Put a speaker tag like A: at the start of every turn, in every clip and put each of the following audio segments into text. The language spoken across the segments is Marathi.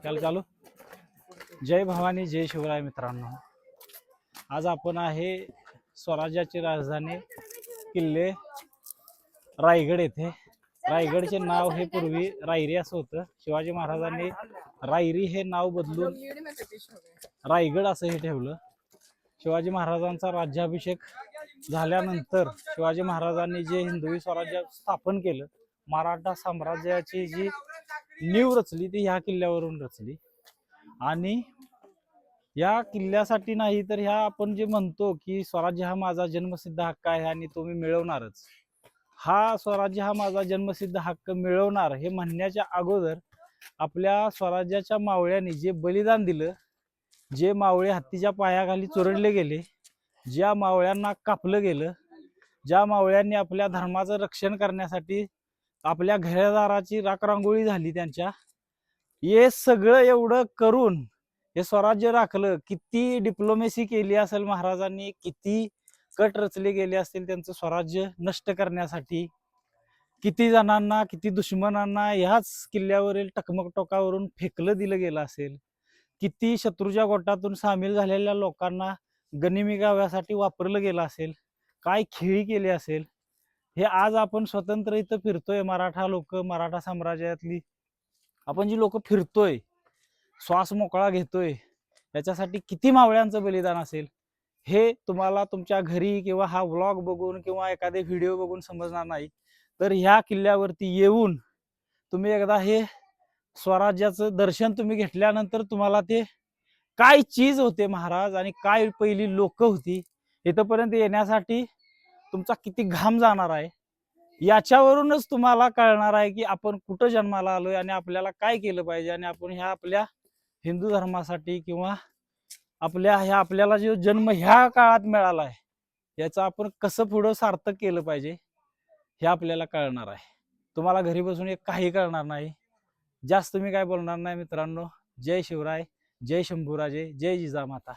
A: त्याला चालू. जय भवानी जय शिवराय मित्रांनो, आज आपण आहे स्वराज्याची राजधानी किल्ले रायगड येथे. रायगडचे नाव हे पूर्वी रायरी असं होतं. शिवाजी महाराजांनी रायरी हे नाव बदलून रायगड असं हे ठेवलं. शिवाजी महाराजांचा राज्याभिषेक झाल्यानंतर शिवाजी महाराजांनी जे हिंदवी स्वराज्य स्थापन केलं, मराठा साम्राज्याची जी नीव रचली ती ह्या किल्ल्यावरून रचली. आणि या किल्ल्यासाठी नाही तर ह्या आपण जे म्हणतो की स्वराज्य हा माझा जन्मसिद्ध हक्क आहे आणि तो मी मिळवणारच, हा स्वराज्य हा माझा जन्मसिद्ध हक्क मिळवणार हे म्हणण्याच्या अगोदर आपल्या स्वराज्याच्या मावळ्यांनी जे बलिदान दिलं, जे मावळे हत्तीच्या पायाखाली चुरडले गेले, ज्या मावळ्यांना कापलं गेलं, ज्या मावळ्यांनी आपल्या धर्माचं रक्षण करण्यासाठी आपल्या घरादाराची राखरांगोळी झाली, त्यांच्या हे सगळं एवढं करून हे स्वराज्य राखलं. किती डिप्लोमेसी केली असेल महाराजांनी, किती कट रचले गेले असतील त्यांचं स्वराज्य नष्ट करण्यासाठी, किती जणांना किती दुश्मनांना ह्याच किल्ल्यावरील टकमक टोकावरून फेकलं दिलं गेलं असेल, किती शत्रूच्या गोटातून सामील झालेल्या लोकांना गनिमी गाव्यासाठी वापरलं गेलं असेल, काय खेळी केली असेल. हे आज आपण स्वतंत्र इथं फिरतोय, मराठा लोक, मराठा साम्राज्यातली आपण जी लोक फिरतोय, श्वास मोकळा घेतोय, याच्यासाठी किती मावळ्यांचं बलिदान असेल हे तुम्हाला तुमच्या घरी किंवा हा व्लॉग बघून किंवा एखादे व्हिडिओ बघून समजणार नाही. तर ह्या किल्ल्यावरती येऊन तुम्ही एकदा हे स्वराज्याचं दर्शन तुम्ही घेतल्यानंतर तुम्हाला ते काय चीज होते महाराज आणि काय पहिली लोक होती, इथपर्यंत येण्यासाठी तुमचा किती घाम जाणार आहे, याच्यावरूनच तुम्हाला कळणार आहे की आपण कुठं जन्माला आलोय आणि आपल्याला काय केलं पाहिजे आणि आपण ह्या आपल्या हिंदू धर्मासाठी किंवा आपल्याला जो जन्म ह्या काळात मिळाला आहे याचा आपण कसं पुढं सार्थक केलं पाहिजे हे आपल्याला कळणार आहे. तुम्हाला घरी बसून एक काही कळणार नाही. जास्त मी काय बोलणार नाही मित्रांनो. जय शिवराय, जय शंभूराजे, जय जिजामाता.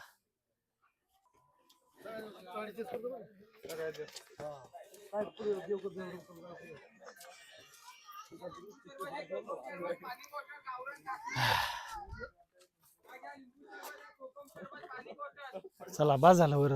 A: चला बस झालं वर.